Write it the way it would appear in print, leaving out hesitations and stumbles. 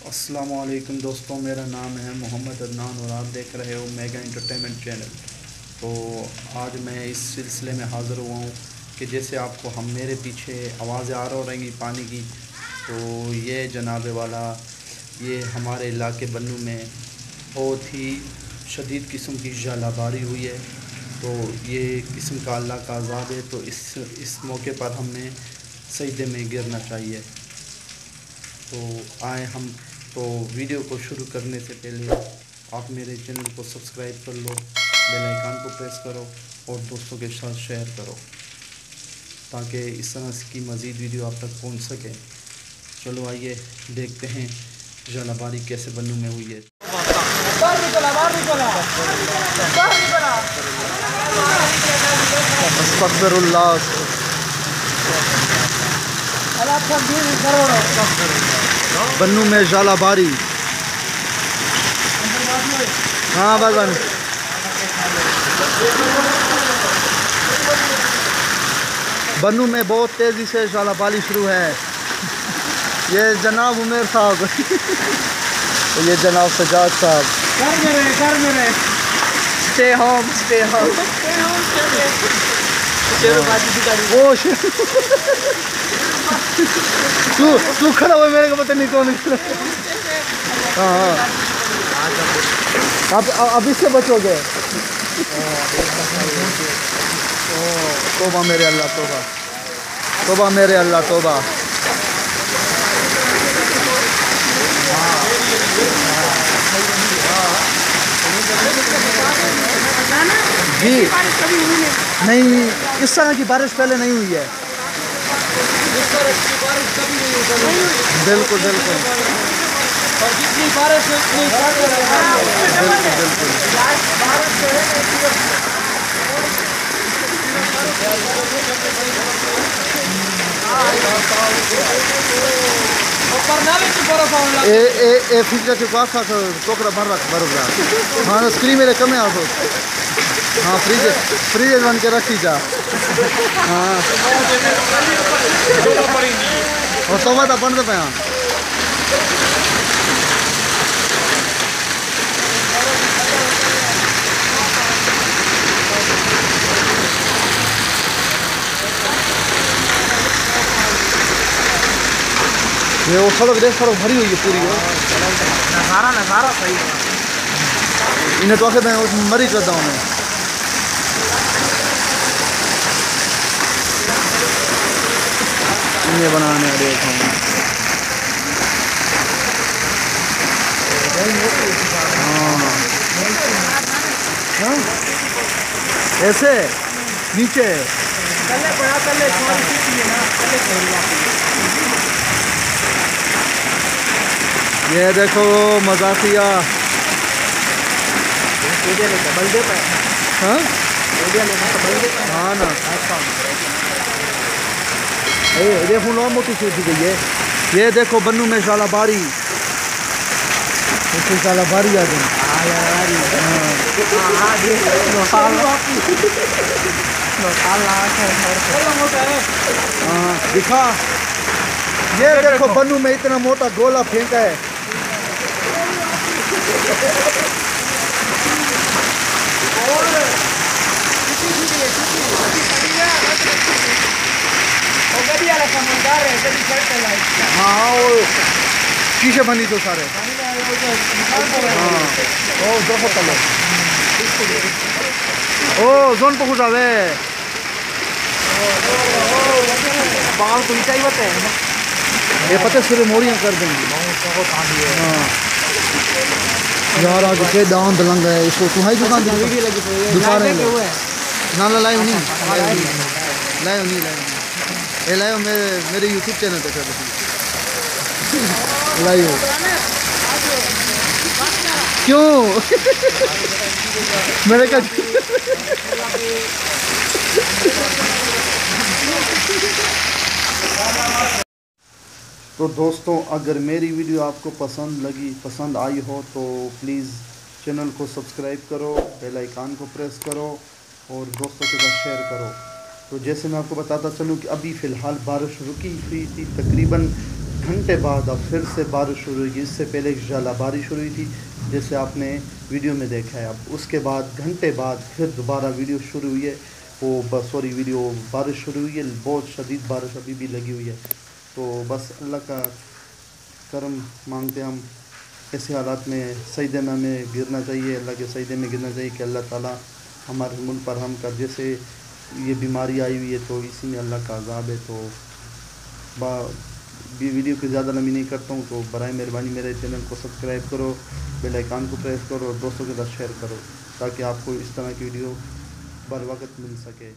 अस्सलाम वालेकुम दोस्तों, मेरा नाम है मोहम्मद अदनान और आप देख रहे हो मेगा एंटरटेनमेंट चैनल। तो आज मैं इस सिलसिले में हाज़िर हुआ हूँ कि जैसे आपको हम मेरे पीछे आवाज़ें आ रहेंगी पानी की, तो ये जनाबे वाला ये हमारे इलाके बन्नू में बहुत ही शदीद किस्म की ज़ालाबारी हुई है। तो ये किस्म का अल्लाह का अज़ाब है। तो इस मौके पर हमें सजदे में गिरना चाहिए। तो आए हम तो वीडियो को शुरू करने से पहले आप मेरे चैनल को सब्सक्राइब कर लो, बेल आइकन को प्रेस करो और दोस्तों के साथ शेयर करो ताकि इस तरह की मज़ीद वीडियो आप तक पहुंच सके। चलो आइए देखते हैं ज़ालाबारी कैसे बन्नू में हुई है। बन्नू में ज़ालाबारी। हाँ भगवान, बन्नू में बहुत तेज़ी से ज़ालाबारी शुरू है। ये जनाब उमेर साहब ये जनाब सजाद साहब। स्टे होम तू खड़ा हुआ, मेरे को पता नहीं कौन खड़ा। हाँ अब इससे बचोगे। तोबा मेरे अल्लाह, तोबा तोबा मेरे अल्लाह, तोबा। जी नहीं, इस तरह की बारिश पहले नहीं हुई है। बिल्कुल बिल्कुल और जितनी बारिश हाँ स्क्रीन मेरे कम है आप। हाँ फ्रिज बन के रखी जा। हाँ और तो बात अपन पे। हाँ ये वो सड़क देख, सड़क भरी हुई है पूरी। नज़ारा सही है। इन्हें तो आखिर मैं मरी करता हूँ मैं। इन्हें बनाने देखो हाँ ऐसे नीचे ये देखो मजाकिया। हाँ हाँ ना ये देखो लो मोटी सी गई है। ये देखो बन्नू में ज़ालाबारी, ज़ालाबारी आ गई। हाँ दिखा, ये देखो बन्नू में इतना मोटा गोला फेंका है। हाँ वो शीशे बनी तो सारे। हाँ ओ जोन को खुश आवे बाल तो चाहिए बते ये पता सिरे मोड़ियाँ कर देंगे। हाँ यार आज के दांत लंग है इसको तुम्हारी दुकान दुकान ना लाइव नहीं ये लाइव मेरे यूट्यूब चैनल पे कर लाइव। क्यों मेरे का तो दोस्तों, अगर मेरी वीडियो आपको पसंद आई हो तो प्लीज़ चैनल को सब्सक्राइब करो, बेल आइकन को प्रेस करो और दोस्तों के साथ शेयर करो। तो जैसे मैं आपको बताता चलूँ कि अभी फ़िलहाल बारिश रुकी हुई थी, तकरीबन घंटे बाद अब फिर से बारिश शुरू हुई। इससे पहले इंशाल्लाह बारिश शुरू हुई थी जैसे आपने वीडियो में देखा है। अब उसके बाद घंटे बाद फिर दोबारा वीडियो शुरू हुई है, वीडियो बारिश शुरू हुई है। बहुत शदीद बारिश अभी भी लगी हुई है। तो बस अल्लाह का करम मांगते हम, ऐसे हालात में सजदे में हमें गिरना चाहिए, अल्लाह के सजदे में गिरना चाहिए कि अल्लाह ताला हमारे मुल्क पर हम कर, जैसे ये बीमारी आई हुई है तो इसी में अल्लाह का अज़ाब है। तो वीडियो को ज़्यादा लंबी नहीं करता हूँ, तो बराए मेहरबानी मेरे चैनल को सब्सक्राइब करो, बेल आइकन को प्रेस करो और दोस्तों के साथ शेयर करो ताकि आपको इस तरह की वीडियो बर वक्त मिल सके।